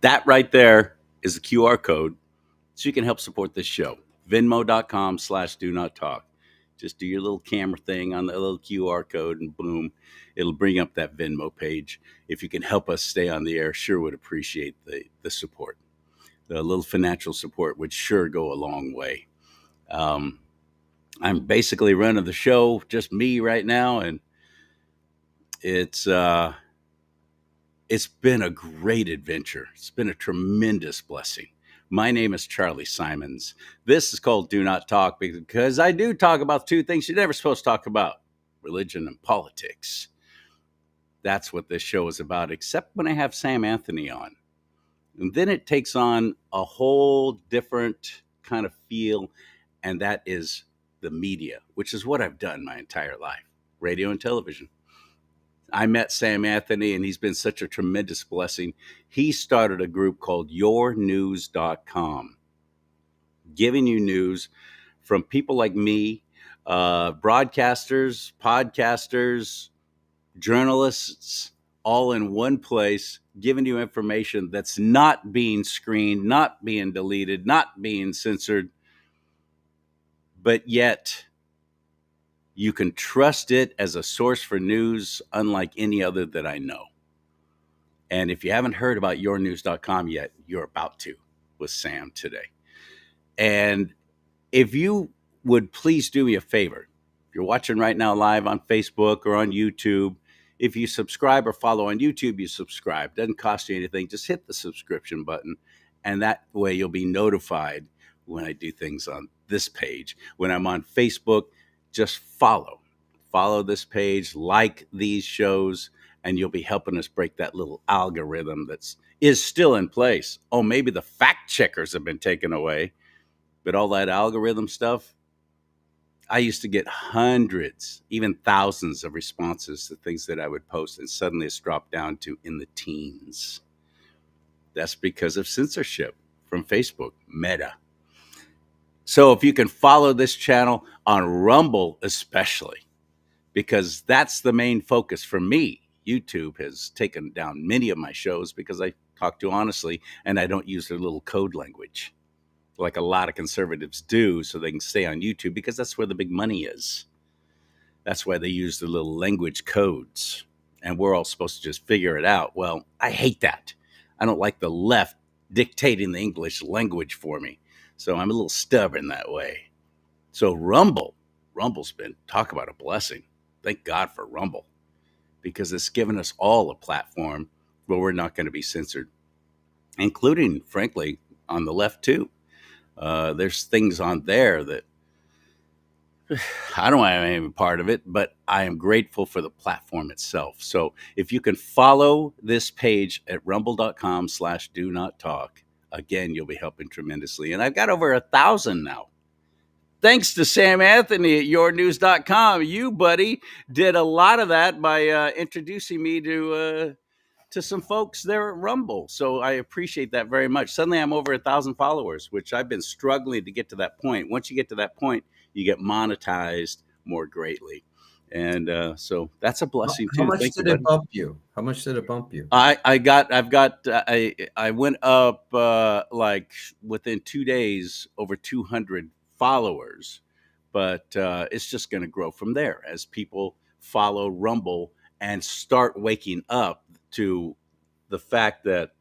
That right there is the QR code so you can help support this show. Venmo.com/DoNotTalk. Just do your little camera thing on the little QR code and boom, it'll bring up that Venmo page. If you can help us stay on the air, sure would appreciate the support. The little financial support would sure go a long way. Um, I'm basically running the show, just me right now, and it's uh, it's been a great adventure. It's been a tremendous blessing. My name is Charlie Simons. This is called Do Not Talk because I do talk about two things you're never supposed to talk about: religion and politics. That's what this show is about, except when I have Sam Anthony on. And then it takes on a whole different kind of feel, and that is the media, which is what I've done my entire life, radio and television. I met Sam Anthony, and he's been such a tremendous blessing. He started a group called YourNews.com, giving you news from people like me, broadcasters, podcasters, journalists, all in one place, giving you information that's not being screened, not being deleted, not being censored, but yet you can trust it as a source for news unlike any other that I know. And if you haven't heard about yournews.com yet, you're about to with Sam today. And if you would please do me a favor, if you're watching right now live on Facebook or on YouTube, if you subscribe or follow on YouTube, you subscribe. Doesn't cost you anything. Just hit the subscription button, and that way you'll be notified when I do things on this page. When I'm on Facebook, just follow this page, like these shows, and you'll be helping us break that little algorithm is still in place. Oh, maybe the fact checkers have been taken away, but all that algorithm stuff, I used to get hundreds, even thousands of responses to things that I would post, and suddenly it's dropped down to in the teens. That's because of censorship from Facebook, Meta. So if you can follow this channel on Rumble, especially, because that's the main focus for me. YouTube has taken down many of my shows because I talk too honestly and I don't use their little code language like a lot of conservatives do so they can stay on YouTube because that's where the big money is. That's why they use the little language codes and we're all supposed to just figure it out. Well, I hate that. I don't like the left dictating the English language for me. So I'm a little stubborn that way. So Rumble's been, talk about a blessing. Thank God for Rumble because it's given us all a platform where we're not going to be censored, including, frankly, on the left too. There's things on there that I don't want to be part of it, but I am grateful for the platform itself. So if you can follow this page at rumble.com/do-not-talk, again, you'll be helping tremendously. And I've got over 1,000 now. Thanks to Sam Anthony at yournews.com. You, buddy, did a lot of that by introducing me to some folks there at Rumble. So I appreciate that very much. Suddenly I'm over 1,000 followers, which I've been struggling to get to that point. Once you get to that point, you get monetized more greatly. And so that's a blessing too. How much did it bump you? How much did it bump you? I went up like within 2 days over 200 followers, but it's just going to grow from there as people follow Rumble and start waking up to the fact that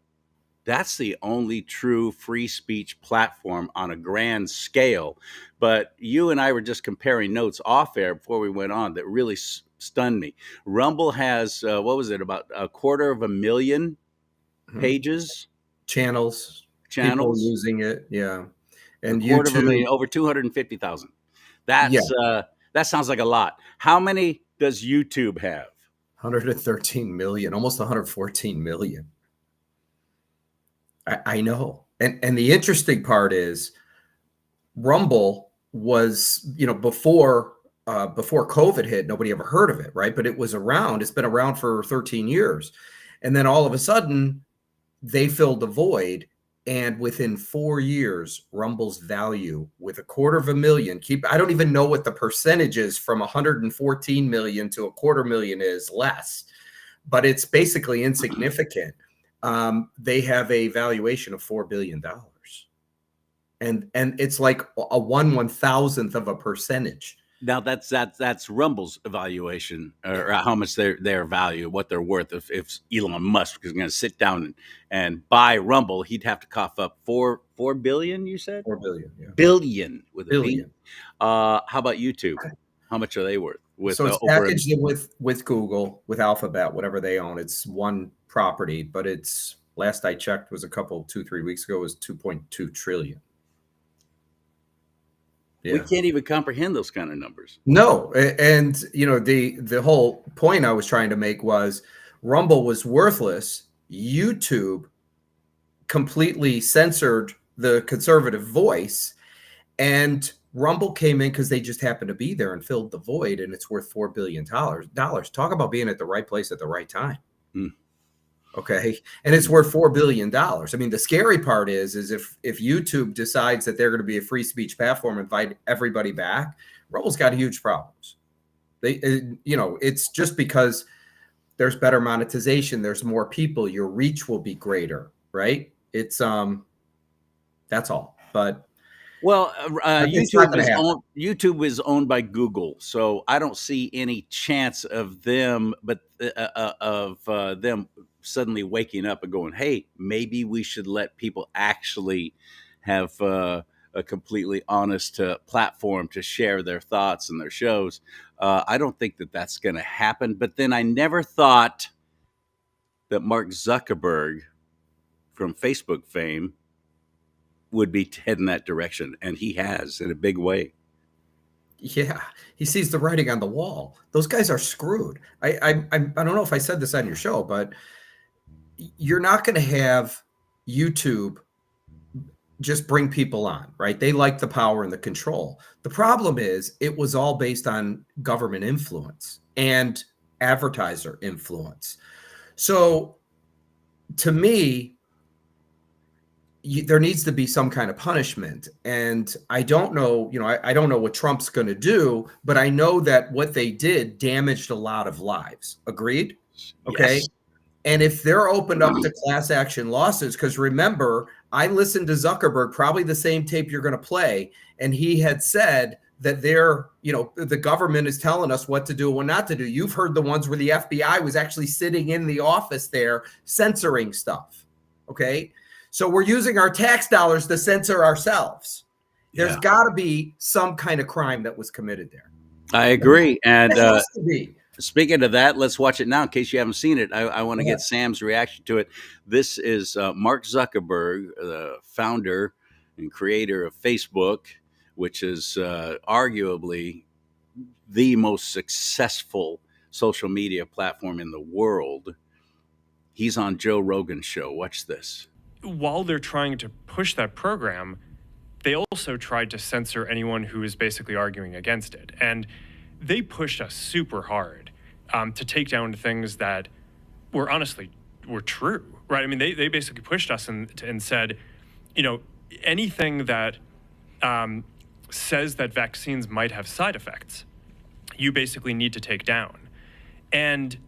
that's the only true free speech platform on a grand scale. But you and I were just comparing notes off air before we went on that really stunned me. Rumble has, what was it, about 250,000 pages? Channels. People using it, yeah. And YouTube, over 250,000. That sounds like a lot. How many does YouTube have? 113 million, almost 114 million. I know. And the interesting part is Rumble was, before COVID hit, nobody ever heard of it, right? But it was around. It's been around for 13 years. And then all of a sudden, they filled the void. And within 4 years, Rumble's value with 250,000, I don't even know what the percentage is from 114 million to 250,000 is less, but it's basically insignificant. they have a valuation of $4 billion. And it's like a 1/1000th of a percentage. Now that's Rumble's evaluation, or how much their value, what they're worth. If Elon Musk is going to sit down and buy Rumble, he'd have to cough up four billion. You said 4 billion, yeah. billion with a B. Billion. How about YouTube? How much are they worth? So it's packaged with Google, with Alphabet, whatever they own. It's one property, but it's, last I checked was 2-3 weeks ago, was 2.2 trillion. Yeah. We can't even comprehend those kind of numbers. No, and the whole point I was trying to make was Rumble was worthless. YouTube completely censored the conservative voice, and Rumble came in because they just happened to be there and filled the void, and it's worth $4 billion. Talk about being at the right place at the right time. Okay. And it's worth $4 billion. I mean, the scary part is if YouTube decides that they're going to be a free speech platform, invite everybody back, Rumble's got huge problems. It's just because there's better monetization, there's more people, your reach will be greater, right? It's that's all. But well, YouTube is owned by Google, so I don't see any chance of them, them suddenly waking up and going, "Hey, maybe we should let people actually have a completely honest platform to share their thoughts and their shows." I don't think that that's going to happen. But then I never thought that Mark Zuckerberg from Facebook fame would be heading that direction, and he has in a big way. Yeah, he sees the writing on the wall. Those guys are screwed. I don't know if I said this on your show, but you're not going to have YouTube just bring people on, right? They like the power and the control. The problem is it was all based on government influence and advertiser influence. So to me, there needs to be some kind of punishment. And I don't know, I don't know what Trump's going to do, but I know that what they did damaged a lot of lives. Agreed? Okay. Yes. And if they're opened up to class action lawsuits, because remember, I listened to Zuckerberg, probably the same tape you're going to play, and he had said that the government is telling us what to do and what not to do. You've heard the ones where the FBI was actually sitting in the office there censoring stuff. Okay. So we're using our tax dollars to censor ourselves. There's got to be some kind of crime that was committed there. I agree. And speaking of that, let's watch it now in case you haven't seen it. I want to get Sam's reaction to it. This is Mark Zuckerberg, the founder and creator of Facebook, which is arguably the most successful social media platform in the world. He's on Joe Rogan's show. Watch this. While they're trying to push that program, they also tried to censor anyone who is basically arguing against it. And they pushed us super hard to take down things that were true, right? I mean, they basically pushed us and said, anything that says that vaccines might have side effects, you basically need to take down. And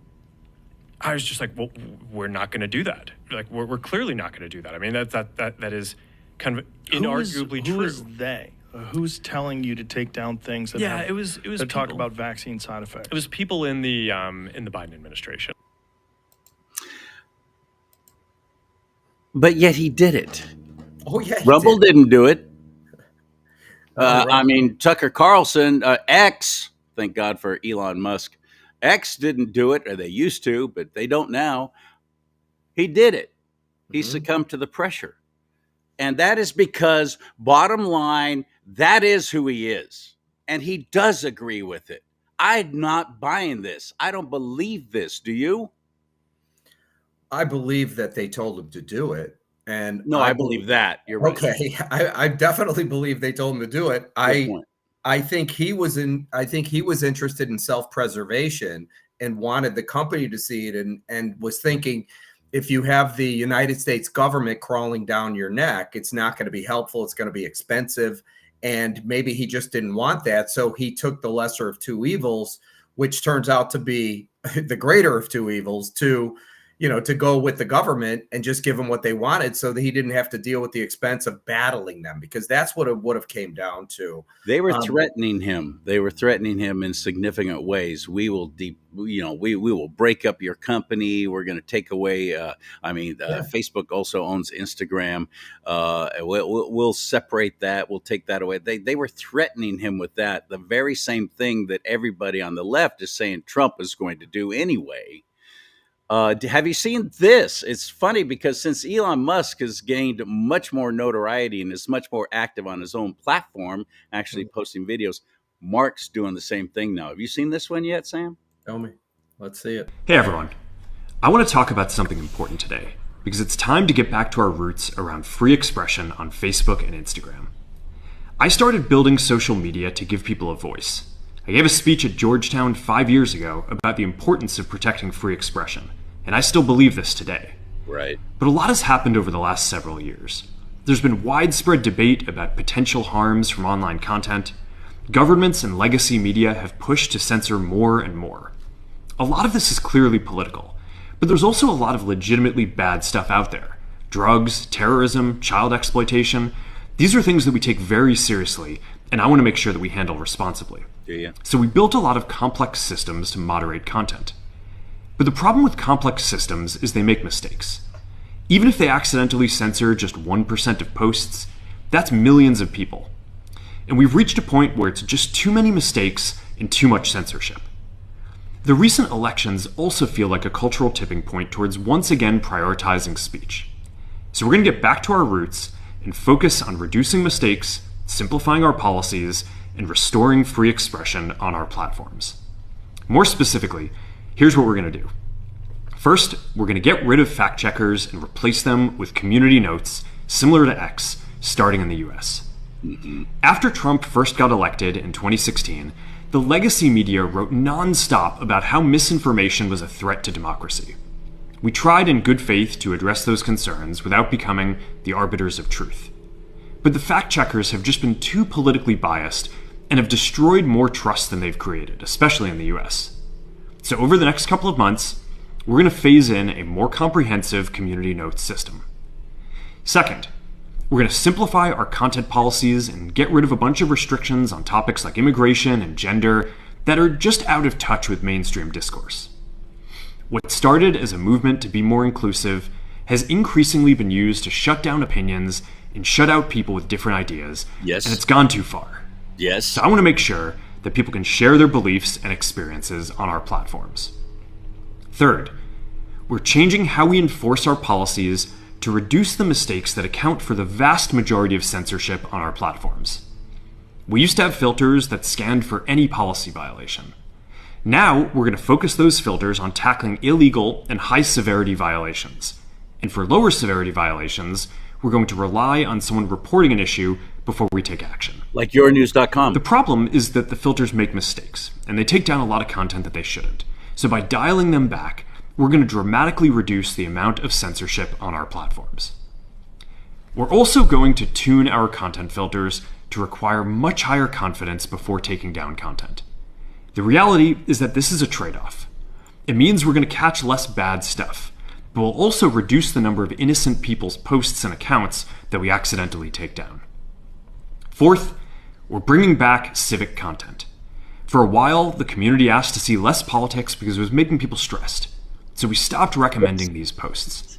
I was just like, well, we're not going to do that. Like, we're clearly not going to do that. I mean, that is kind of inarguably true. Who is they? Who's telling you to take down things that it was that talk about vaccine side effects? It was people in the Biden administration. But yet he did it. Oh yeah, Rumble didn't do it. I mean, Tucker Carlson, X. Thank God for Elon Musk. X didn't do it, or they used to, but they don't now. He did it. He succumbed to the pressure. And that is because, bottom line, that is who he is. And he does agree with it. I'm not buying this. I don't believe this. Do you? I believe that they told him to do it. And no, I believe that. You're right. Okay. I definitely believe they told him to do it. I think he was interested in self-preservation and wanted the company to see it and was thinking, if you have the United States government crawling down your neck, it's not going to be helpful. It's going to be expensive. And maybe he just didn't want that. So he took the lesser of two evils, which turns out to be the greater of two evils, to to go with the government and just give them what they wanted so that he didn't have to deal with the expense of battling them, because that's what it would have came down to. They were threatening him. They were threatening him in significant ways. We will we will break up your company. We're going to take away. Facebook also owns Instagram. We'll separate that. We'll take that away. They were threatening him with that. The very same thing that everybody on the left is saying Trump is going to do anyway. Have you seen this? It's funny because since Elon Musk has gained much more notoriety and is much more active on his own platform, actually posting videos, Mark's doing the same thing now. Have you seen this one yet, Sam? Tell me. Let's see it. Hey, everyone. I want to talk about something important today because it's time to get back to our roots around free expression on Facebook and Instagram. I started building social media to give people a voice. I gave a speech at Georgetown 5 years ago about the importance of protecting free expression. And I still believe this today. Right. But a lot has happened over the last several years. There's been widespread debate about potential harms from online content. Governments and legacy media have pushed to censor more and more. A lot of this is clearly political, but there's also a lot of legitimately bad stuff out there. Drugs, terrorism, child exploitation. These are things that we take very seriously, and I want to make sure that we handle responsibly. Do you? So we built a lot of complex systems to moderate content. But the problem with complex systems is they make mistakes. Even if they accidentally censor just 1% of posts, that's millions of people. And we've reached a point where it's just too many mistakes and too much censorship. The recent elections also feel like a cultural tipping point towards once again prioritizing speech. So we're going to get back to our roots and focus on reducing mistakes, simplifying our policies, and restoring free expression on our platforms. More specifically, here's what we're going to do. First, we're going to get rid of fact checkers and replace them with community notes similar to X, starting in the US. After Trump first got elected in 2016, the legacy media wrote nonstop about how misinformation was a threat to democracy. We tried in good faith to address those concerns without becoming the arbiters of truth. But the fact checkers have just been too politically biased and have destroyed more trust than they've created, especially in the US. So over the next couple of months, we're going to phase in a more comprehensive community notes system. Second, we're going to simplify our content policies and get rid of a bunch of restrictions on topics like immigration and gender that are just out of touch with mainstream discourse. What started as a movement to be more inclusive has increasingly been used to shut down opinions and shut out people with different ideas. Yes. And it's gone too far. Yes. So I want to make sure that people can share their beliefs and experiences on our platforms. Third, we're changing how we enforce our policies to reduce the mistakes that account for the vast majority of censorship on our platforms. We used to have filters that scanned for any policy violation. Now, we're going to focus those filters on tackling illegal and high-severity violations. And for lower severity violations, we're going to rely on someone reporting an issue before we take action. Like yournews.com. The problem is that the filters make mistakes, and they take down a lot of content that they shouldn't. So by dialing them back, we're going to dramatically reduce the amount of censorship on our platforms. We're also going to tune our content filters to require much higher confidence before taking down content. The reality is that this is a trade-off. It means we're going to catch less bad stuff, but we'll also reduce the number of innocent people's posts and accounts that we accidentally take down. Fourth, we're bringing back civic content. For a while, the community asked to see less politics because it was making people stressed. So we stopped recommending these posts.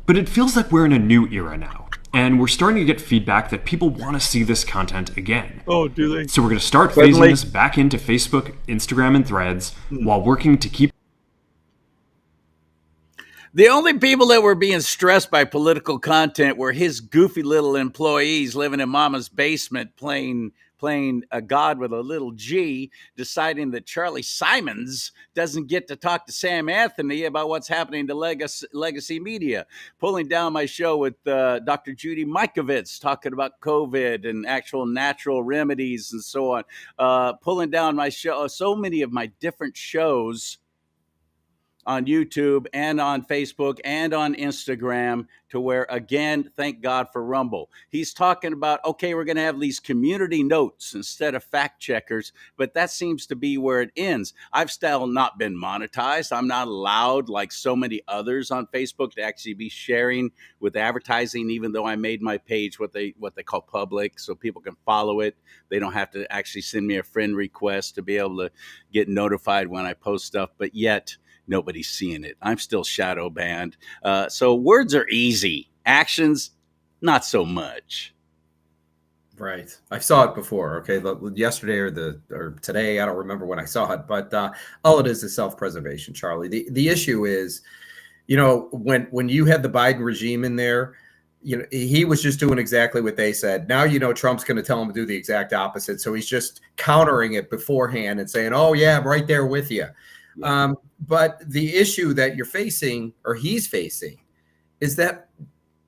But it feels like we're in a new era now, and we're starting to get feedback that people want to see this content again. Oh, do they? So we're going to start phasing this back into Facebook, Instagram, and Threads while working to keep. The only people that were being stressed by political content were his goofy little employees living in mama's basement playing a god with a little G, deciding that CHARLEE Simons doesn't get to talk to Sam Anthony about what's happening to legacy media, pulling down my show with Dr. Judy Mikovits talking about COVID and actual natural remedies and so on, pulling down my show, so many of my different shows on YouTube and on Facebook and on Instagram, to where, again, thank God for Rumble. He's talking about, okay, we're going to have these community notes instead of fact checkers, but that seems to be where it ends. I've still not been monetized. I'm not allowed, like so many others on Facebook, to actually be sharing with advertising, even though I made my page what they call public, so people can follow it. They don't have to actually send me a friend request to be able to get notified when I post stuff, but yet nobody's seeing it. I'm still shadow banned. So words are easy. Actions, not so much. Right. I saw it before. Okay. Yesterday or today, I don't remember when I saw it, but all it is self-preservation, Charlie. The issue is, when you had the Biden regime in there, he was just doing exactly what they said. Now, Trump's going to tell him to do the exact opposite. So he's just countering it beforehand and saying, oh yeah, I'm right there with you. Yeah. But the issue that you're facing, or he's facing, is that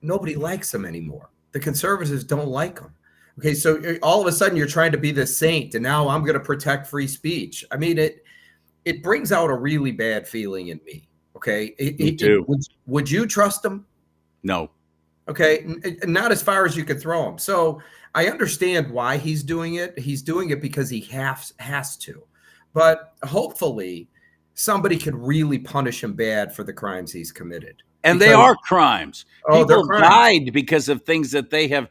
nobody likes him anymore. The conservatives don't like him. Okay, so all of a sudden you're trying to be the saint, and now I'm going to protect free speech. I mean, it brings out a really bad feeling in me. Okay, me too. Would you trust him? No. Okay, not as far as you could throw him. So I understand why he's doing it. He's doing it because he has to. But hopefully somebody could really punish him bad for the crimes he's committed. And they are crimes. People crimes. died because of things that they have,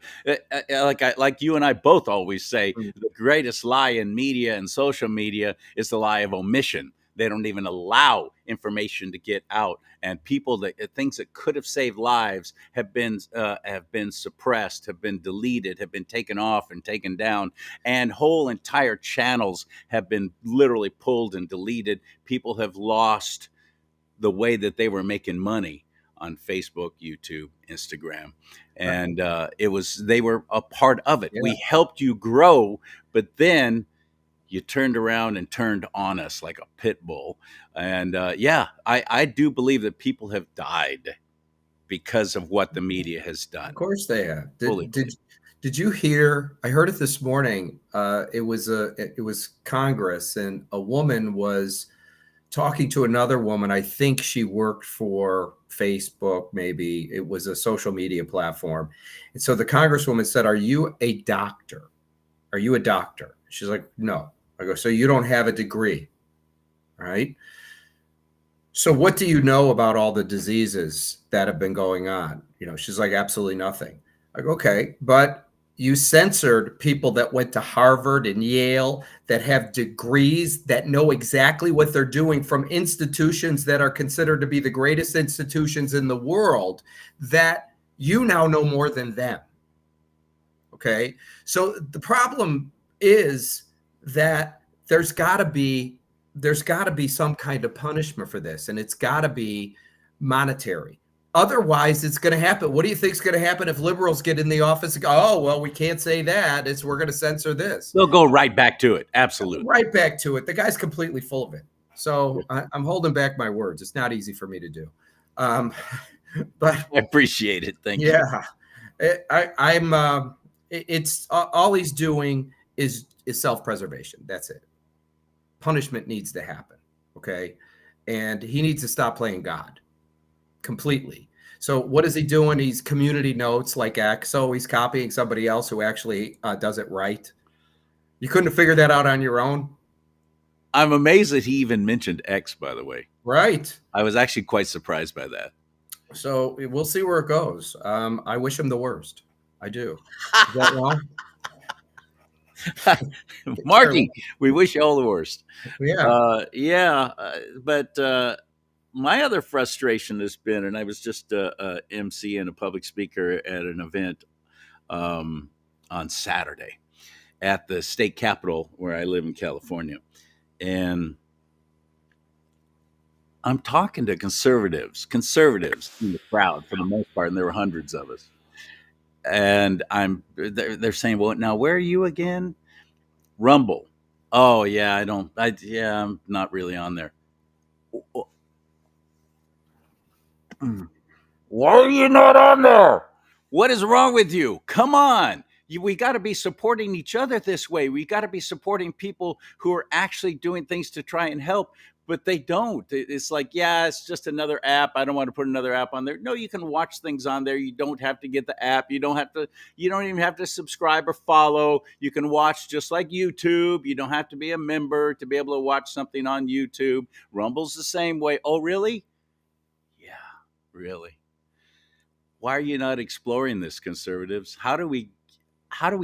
like you and I both always say, the greatest lie in media and social media is the lie of omission. They don't even allow information to get out, and things that could have saved lives have been suppressed, have been deleted, have been taken off and taken down, and whole entire channels have been literally pulled and deleted. People have lost the way that they were making money on Facebook, YouTube, Instagram, and they were a part of it. Yeah. We helped you grow, but then you turned around and turned on us like a pit bull. And I do believe that people have died because of what the media has done. Of course they have. Did you hear? I heard it this morning. It was Congress, and a woman was talking to another woman. I think she worked for Facebook, maybe. It was a social media platform. And so the Congresswoman said, "Are you a doctor? Are you a doctor?" She's like, "No." I go, "So you don't have a degree, right? So what do you know about all the diseases that have been going on?" She's like, "Absolutely nothing." I go, "Okay, but you censored people that went to Harvard and Yale, that have degrees, that know exactly what they're doing, from institutions that are considered to be the greatest institutions in the world, that you now know more than them." Okay. So the problem is that there's got to be some kind of punishment for this, and it's got to be monetary. Otherwise, it's going to happen. What do you think is going to happen if liberals get in the office and go, "Oh, well, we can't say that. We're going to censor this"? They'll go right back to it. Absolutely. Right back to it. The guy's completely full of it. So I'm holding back my words. It's not easy for me to do. But I appreciate it. Thank you. Yeah. It's all he's doing is self-preservation. That's it. Punishment needs to happen. Okay. And he needs to stop playing God completely. So what is he doing? He's community notes like X. So he's copying somebody else who actually does it right. You couldn't have figured that out on your own. I'm amazed that he even mentioned X, by the way. Right. I was actually quite surprised by that. So we'll see where it goes. I wish him the worst. I do. Is that wrong? Marky, we wish you all the worst. Yeah. But my other frustration has been, and I was just a MC and a public speaker at an event on Saturday at the state capitol where I live in California. And I'm talking to conservatives in the crowd for the most part, and there were hundreds of us. And they're saying, "Well, now where are you again?" Rumble. "Oh yeah, I'm not really on there." "Why are you not on there? What is wrong with you? Come on. We got to be supporting each other this way. We got to be supporting people who are actually doing things to try and help. but they don't. It's like, yeah, it's just another app. I don't want to put another app on there. No, you can watch things on there. You don't have to get the app. You don't even have to subscribe or follow. You can watch just like YouTube. You don't have to be a member to be able to watch something on YouTube. Rumble's the same way. Oh, really? Yeah, really. Why are you not exploring this, conservatives? How do we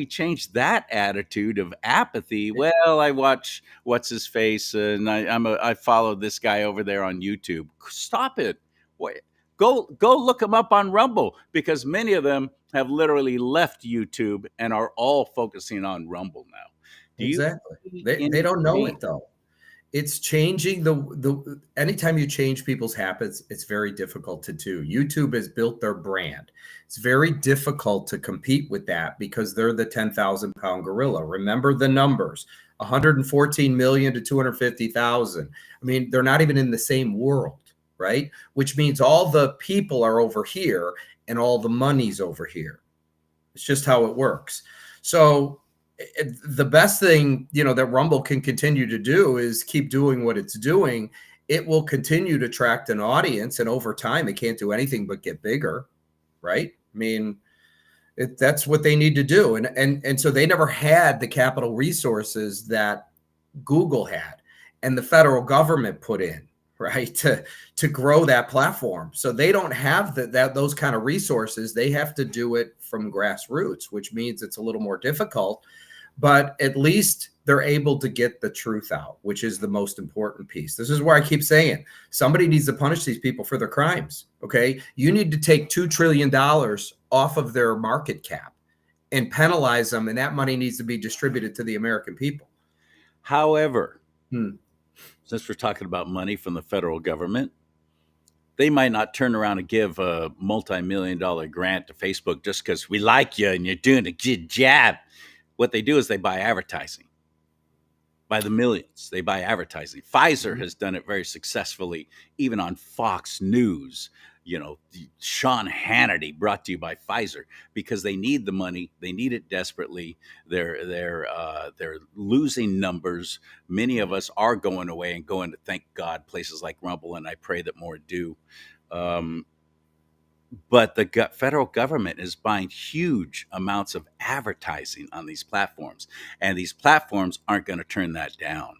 change that attitude of apathy? Well, I watch what's his face, and I follow this guy over there on YouTube. Stop it! Wait, go look him up on Rumble, because many of them have literally left YouTube and are all focusing on Rumble now. Do you Exactly. see They don't know any- it though. It's changing the anytime you change people's habits, it's very difficult to do. YouTube has built their brand. It's very difficult to compete with that because they're the 10,000-pound gorilla. Remember the numbers, 114 million to 250,000. I mean, they're not even in the same world, right? Which means all the people are over here and all the money's over here. It's just how it works. So the best thing, that Rumble can continue to do is keep doing what it's doing. It will continue to attract an audience, and over time, it can't do anything but get bigger, right? I mean, that's what they need to do, and so they never had the capital resources that Google had and the federal government put in, right, to grow that platform. So they don't have those kind of resources. They have to do it from grassroots, which means it's a little more difficult. But at least they're able to get the truth out, which is the most important piece. This is where I keep saying somebody needs to punish these people for their crimes. Okay. You need to take $2 trillion off of their market cap and penalize them. And that money needs to be distributed to the American people. However, since we're talking about money from the federal government, they might not turn around and give a multi-million-dollar grant to Facebook just because we like you and you're doing a good job. What they do is they buy advertising by the millions. They buy advertising. Pfizer has done it very successfully, even on Fox News. Sean Hannity, brought to you by Pfizer, because they need the money. They need it desperately. They're losing numbers. Many of us are going away and going to, thank God, places like Rumble, and I pray that more do. But the federal government is buying huge amounts of advertising on these platforms, and these platforms aren't going to turn that down.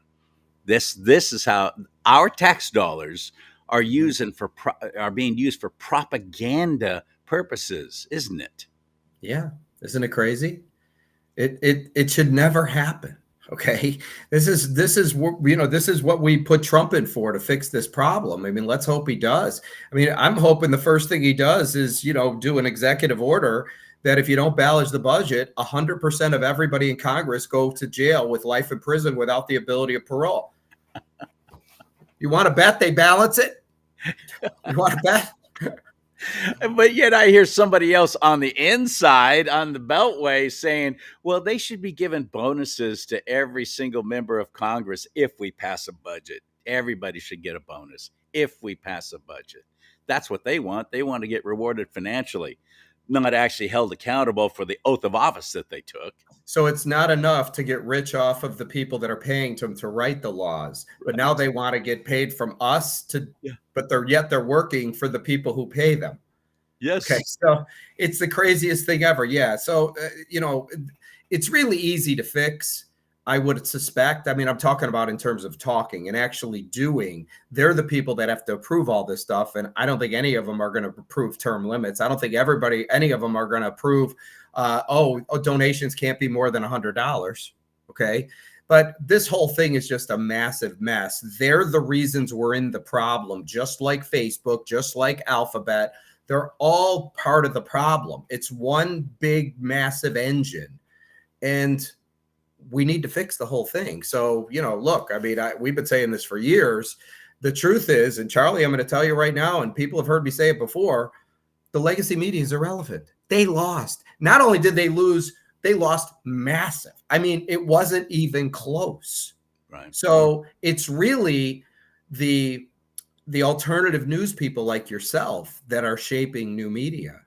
This is how our tax dollars are being used for propaganda purposes, isn't it? Yeah, isn't it crazy? It should never happen. Okay, this is what we put Trump in for, to fix this problem. I mean, let's hope he does. I mean, I'm hoping the first thing he does is do an executive order that if you don't balance the budget, 100% of everybody in Congress go to jail with life in prison without the ability of parole. You want to bet they balance it? You want to bet? But yet I hear somebody else on the inside, on the Beltway, saying, well, they should be giving bonuses to every single member of Congress if we pass a budget. Everybody should get a bonus if we pass a budget. That's what they want. They want to get rewarded financially, not actually held accountable for the oath of office that they took. So it's not enough to get rich off of the people that are paying them to write the laws, but now they want to get paid from us but they're working for the people who pay them. Yes. Okay. So it's the craziest thing ever. Yeah. So, it's really easy to fix, I would suspect. I mean, I'm talking about in terms of talking and actually doing. They're the people that have to approve all this stuff. And I don't think any of them are going to approve term limits. I don't think any of them are going to approve, donations can't be more than $100. Okay. But this whole thing is just a massive mess. They're the reasons we're in the problem, just like Facebook, just like Alphabet. They're all part of the problem. It's one big, massive engine, and we need to fix the whole thing. So, look, I mean, we've been saying this for years. The truth is, and Charlie, I'm going to tell you right now, and people have heard me say it before, the legacy media is irrelevant. They lost. Not only did they lose, they lost massive. I mean, it wasn't even close. Right. So it's really the alternative news people like yourself that are shaping new media.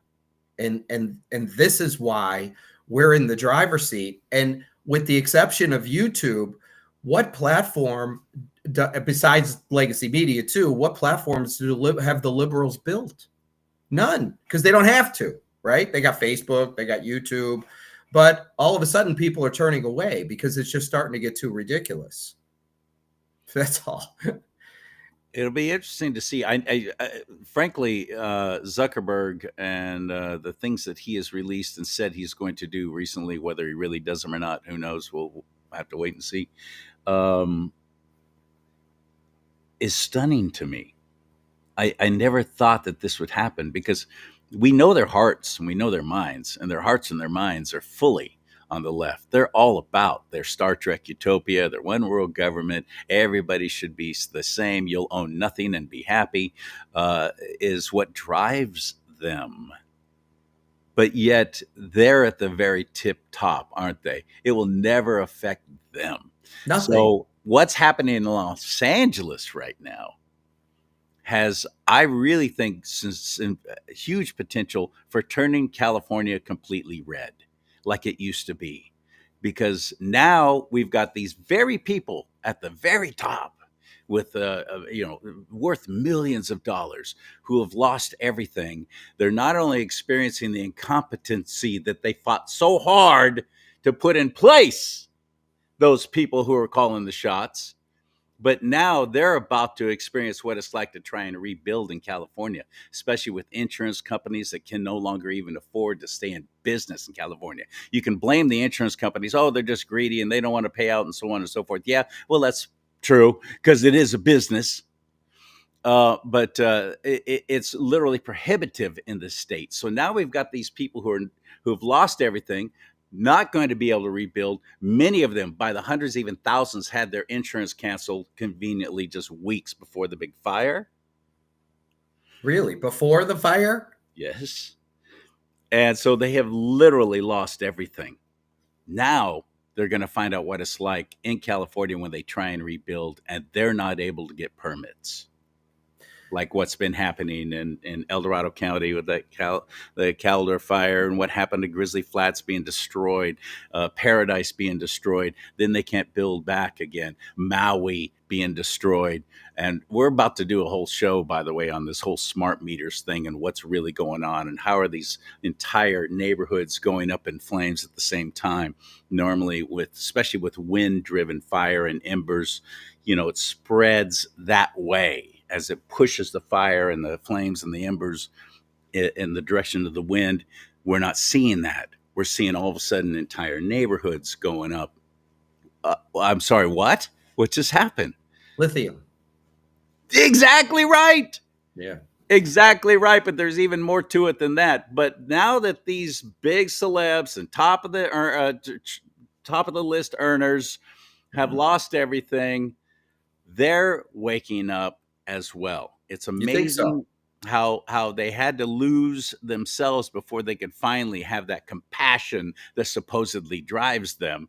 And this is why we're in the driver's seat. And with the exception of YouTube, what platform besides legacy media too, what platforms have the liberals built? None, because they don't have to, right? They got Facebook, they got YouTube, but all of a sudden people are turning away because it's just starting to get too ridiculous. That's all. It'll be interesting to see. Frankly, Zuckerberg and the things that he has released and said he's going to do recently, whether he really does them or not, who knows? We'll have to wait and see. Is stunning to me. I never thought that this would happen, because we know their hearts and we know their minds, and their hearts and their minds are fully on the left. They're all about their Star Trek utopia, their one world government. Everybody should be the same. You'll own nothing and be happy, is what drives them. But yet they're at the very tip top, aren't they? It will never affect them. Nothing. So what's happening in Los Angeles right now has, I really think, huge potential for turning California completely red, like it used to be. Because now we've got these very people at the very top with, worth millions of dollars, who have lost everything. They're not only experiencing the incompetency that they fought so hard to put in place, those people who are calling the shots, but now they're about to experience what it's like to try and rebuild in California, especially with insurance companies that can no longer even afford to stay in business in California. You can blame the insurance companies. Oh, they're just greedy and they don't want to pay out and so on and so forth. Yeah, well, that's true, because it is a business. But it's literally prohibitive in the state. So now we've got these people who've lost everything, not going to be able to rebuild. Many of them, by the hundreds, even thousands, had their insurance canceled conveniently just weeks before the big fire. Really? Before the fire? Yes. And so they have literally lost everything. Now they're going to find out what it's like in California when they try and rebuild, and they're not able to get permits, like what's been happening in El Dorado County with the Caldor fire, and what happened to Grizzly Flats being destroyed, Paradise being destroyed. Then they can't build back again. Maui being destroyed. And we're about to do a whole show, by the way, on this whole smart meters thing and what's really going on, and how are these entire neighborhoods going up in flames at the same time. Normally, especially with wind-driven fire and embers, it spreads that way as it pushes the fire and the flames and the embers in the direction of the wind. We're not seeing that. We're seeing all of a sudden entire neighborhoods going up. I'm sorry, what? What just happened? Lithium. Exactly right. Yeah. Exactly right. But there's even more to it than that. But now that these big celebs and top of the list earners have lost everything, they're waking up as well. It's amazing how they had to lose themselves before they could finally have that compassion that supposedly drives them.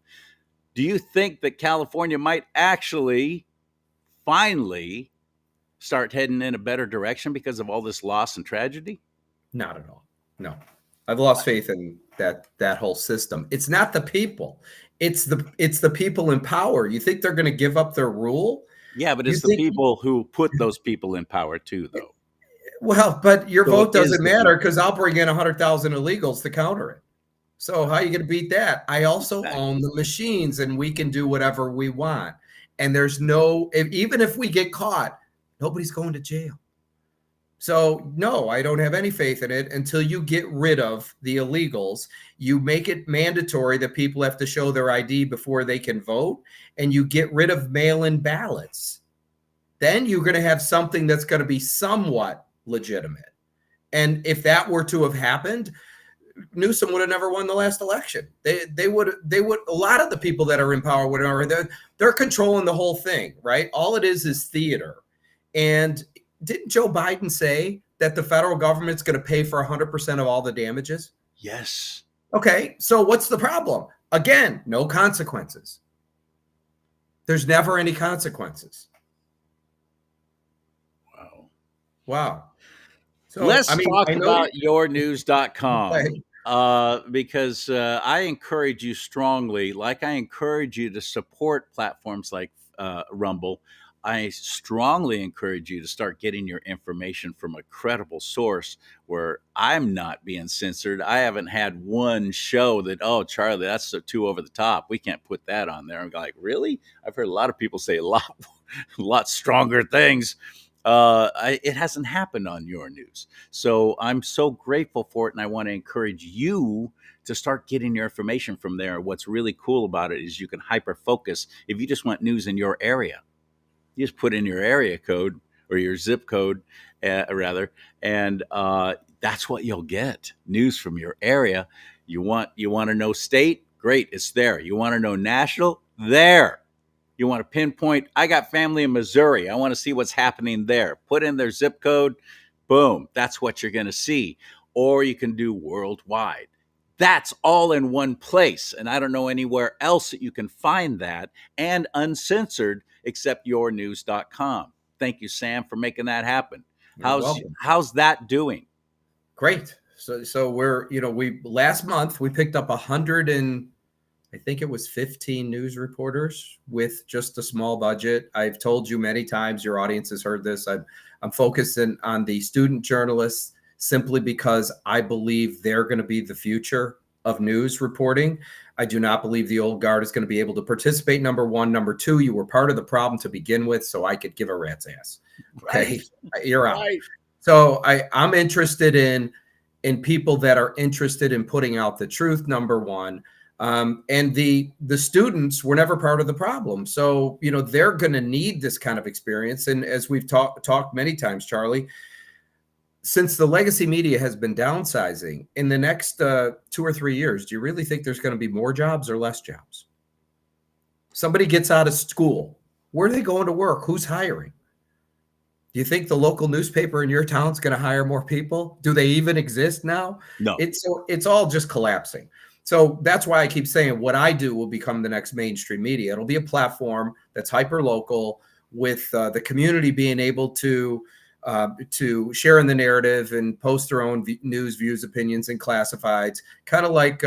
Do you think that California might actually finally start heading in a better direction because of all this loss and tragedy? Not at all. No. I've lost faith in that whole system. It's not the people. It's the people in power. You think they're going to give up their rule? Yeah, but it's the people who put those people in power too, though. Well, but your vote doesn't matter, because I'll bring in 100,000 illegals to counter it. So how are you going to beat that? I also own the machines, and we can do whatever we want. And there's even if we get caught, nobody's going to jail. So no, I don't have any faith in it until you get rid of the illegals. You make it mandatory that people have to show their ID before they can vote, and you get rid of mail-in ballots. Then you're going to have something that's going to be somewhat legitimate. And if that were to have happened, Newsom would have never won the last election. They would. A lot of the people that are in power would. They're controlling the whole thing, right? All it is theater. And didn't Joe Biden say that the federal government's going to pay for 100% of all the damages? Yes. Okay, so what's the problem? Again, no consequences. There's never any consequences. Wow. So let's talk about yournews.com. Okay. Because I encourage you strongly, like I encourage you to support platforms like Rumble. I strongly encourage you to start getting your information from a credible source where I'm not being censored. I haven't had one show that, oh, Charlie, that's too over the top. We can't put that on there. I'm like, really? I've heard a lot of people say a lot stronger things. It hasn't happened on your news. So I'm so grateful for it. And I want to encourage you to start getting your information from there. What's really cool about it is you can hyper focus. If you just want news in your area, you just put in your area code or your zip code, rather, and that's what you'll get. News from your area. You want to know state? Great, it's there. You want to know national? There. You want to pinpoint? I got family in Missouri. I want to see what's happening there. Put in their zip code. Boom. That's what you're going to see. Or you can do worldwide. That's all in one place. And I don't know anywhere else that you can find that and uncensored except yournews.com. Thank you, Sam, for making that happen. How's that doing? Great. So we're, we last month we picked up 100 and I think it was 15 news reporters with just a small budget. I've told you many times, your audience has heard this. I'm focusing on the student journalists simply because I believe they're going to be the future of news reporting. I do not believe the old guard is going to be able to participate. Number one. Number two, you were part of the problem to begin with, so I could give a rat's ass. Okay, right. You're out. Right. So I'm interested in people that are interested in putting out the truth, number one. And the students were never part of the problem. So, they're going to need this kind of experience. And as we've talked many times, Charlie, since the legacy media has been downsizing, in the next 2 or 3 years, do you really think there's going to be more jobs or less jobs? Somebody gets out of school. Where are they going to work? Who's hiring? Do you think the local newspaper in your town is going to hire more people? Do they even exist now? No. It's all just collapsing. So that's why I keep saying what I do will become the next mainstream media. It'll be a platform that's hyper local with the community being able to share in the narrative and post their own news, views, opinions, and classifieds, kind of like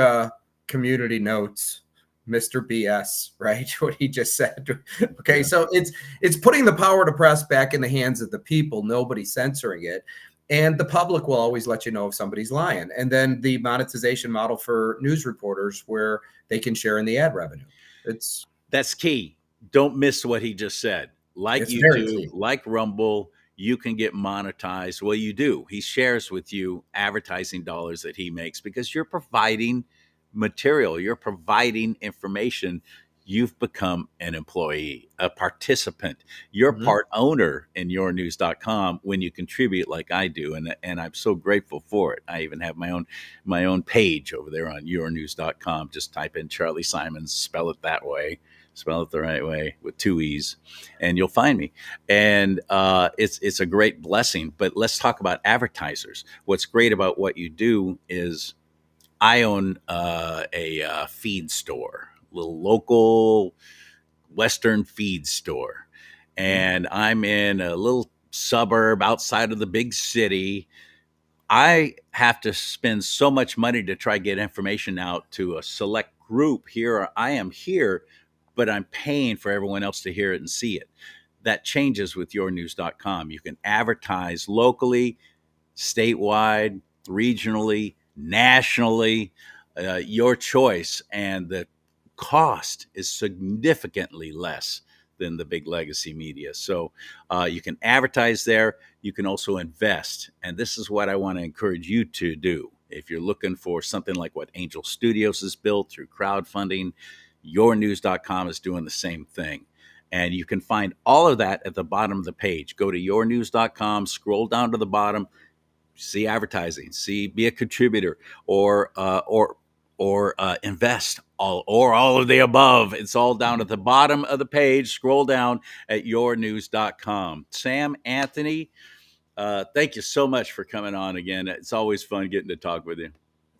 community notes, Mr. BS, right? What he just said. Okay, yeah. So it's putting the power to press back in the hands of the people, nobody censoring it. And the public will always let you know if somebody's lying. And then the monetization model for news reporters where they can share in the ad revenue. That's key. Don't miss what he just said. Like YouTube, like Rumble, you can get monetized. Well, you do. He shares with you advertising dollars that he makes because you're providing material. You're providing information. You've become an employee, a participant. You're part owner in yournews.com when you contribute like I do. And I'm so grateful for it. I even have my own page over there on yournews.com. Just type in Charlie Simons, spell it that way, spell it the right way with 2 E's, and you'll find me. And it's a great blessing. But let's talk about advertisers. What's great about what you do is I own a feed store, little local Western feed store. And I'm in a little suburb outside of the big city. I have to spend so much money to try to get information out to a select group here. I am here, but I'm paying for everyone else to hear it and see it. That changes with yournews.com. You can advertise locally, statewide, regionally, nationally, your choice. And the cost is significantly less than the big legacy media. So you can advertise there. You can also invest. And this is what I want to encourage you to do. If you're looking for something like what Angel Studios has built through crowdfunding, yournews.com is doing the same thing. And you can find all of that at the bottom of the page. Go to yournews.com, scroll down to the bottom, see advertising, be a contributor, or invest, all of the above. It's all down at the bottom of the page. Scroll down at yournews.com. Sam, Anthony, thank you so much for coming on again. It's always fun getting to talk with you.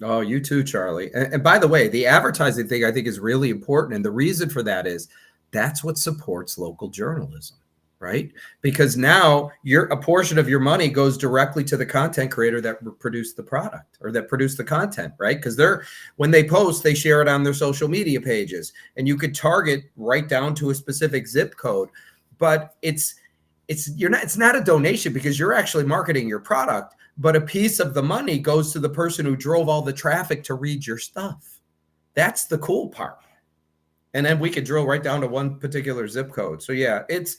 Oh, you too, Charlie. And by the way, the advertising thing I think is really important. And the reason for that is that's what supports local journalism, right? Because now a portion of your money goes directly to the content creator that produced the product or that produced the content, right? Because when they post, they share it on their social media pages, and you could target right down to a specific zip code. but it's not a donation because you're actually marketing your product, but a piece of the money goes to the person who drove all the traffic to read your stuff. That's the cool part. And then we could drill right down to one particular zip code. So yeah, it's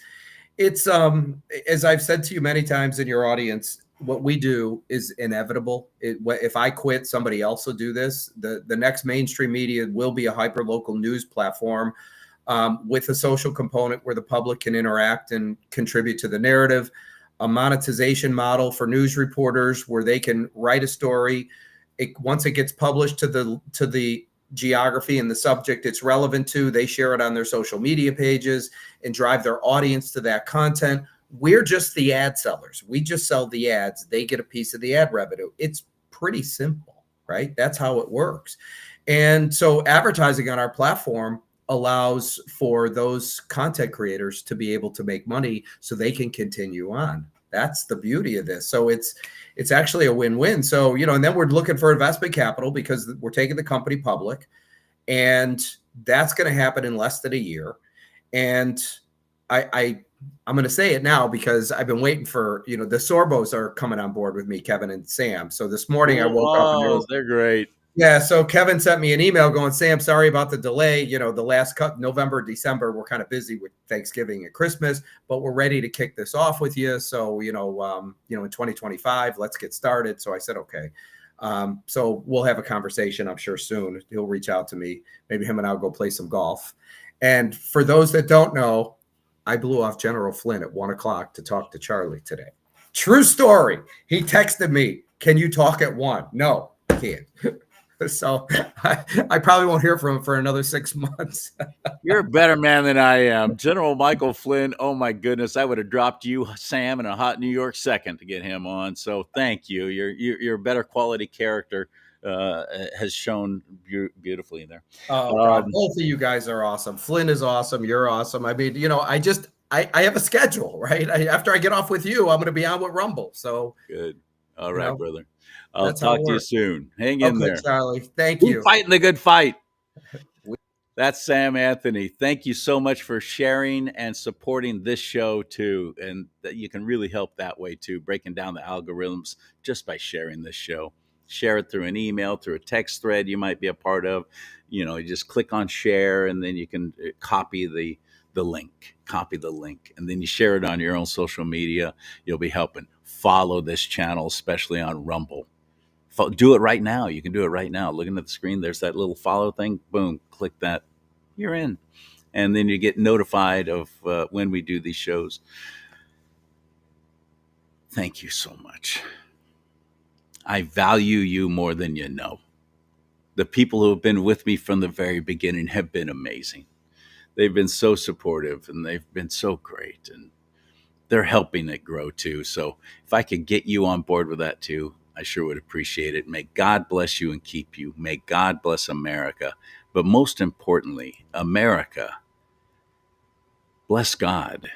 as I've said to you many times in your audience, what we do is inevitable. If I quit, somebody else will do this. The next mainstream media will be a hyper-local news platform with a social component where the public can interact and contribute to the narrative, a monetization model for news reporters where they can write a story. Once it gets published to the geography and the subject it's relevant to, they share it on their social media pages and drive their audience to that content. We're just the ad sellers. We just sell the ads. They get a piece of the ad revenue. It's pretty simple, right? That's how it works. And so advertising on our platform allows for those content creators to be able to make money so they can continue on. That's the beauty of this. So it's actually a win-win. So, and then we're looking for investment capital because we're taking the company public, and that's going to happen in less than a year. And I'm going to say it now because I've been waiting for, the Sorbos are coming on board with me, Kevin and Sam. So this morning I woke up and they're great. Yeah. So Kevin sent me an email going, Sam, sorry about the delay. The last cut, November, December, we're kind of busy with Thanksgiving and Christmas, but we're ready to kick this off with you. So, in 2025, let's get started. So I said, okay. So we'll have a conversation, I'm sure soon. He'll reach out to me. Maybe him and I'll go play some golf. And for those that don't know, I blew off General Flynn at 1:00 to talk to Charlie today. True story. He texted me, can you talk at 1? No, I can't. So I probably won't hear from him for another 6 months. You're a better man than I am. General Michael Flynn, oh my goodness, I would have dropped you, Sam, in a hot New York second to get him on. So thank you. You're a better quality character, has shown beautifully there. Oh, God. Both of you guys are awesome. Flynn is awesome. You're awesome. I mean, I have a schedule, right? After I get off with you, I'm going to be on with Rumble. So good. All right, brother. I'll talk to you soon. Hang in there, Charlie. Thank you. Keep fighting the good fight. That's Sam Anthony. Thank you so much for sharing and supporting this show too. And that you can really help that way too, breaking down the algorithms just by sharing this show. Share it through an email, through a text thread you might be a part of. You just click on share and then you can copy the link, and then you share it on your own social media. You'll be helping. Follow this channel, especially on Rumble. Do it right now. You can do it right now. Looking at the screen, there's that little follow thing. Boom, click that. You're in. And then you get notified of when we do these shows. Thank you so much. I value you more than you know. The people who have been with me from the very beginning have been amazing. They've been so supportive and they've been so great. And they're helping it grow too. So if I could get you on board with that too, I sure would appreciate it. May God bless you and keep you. May God bless America. But most importantly, America, bless God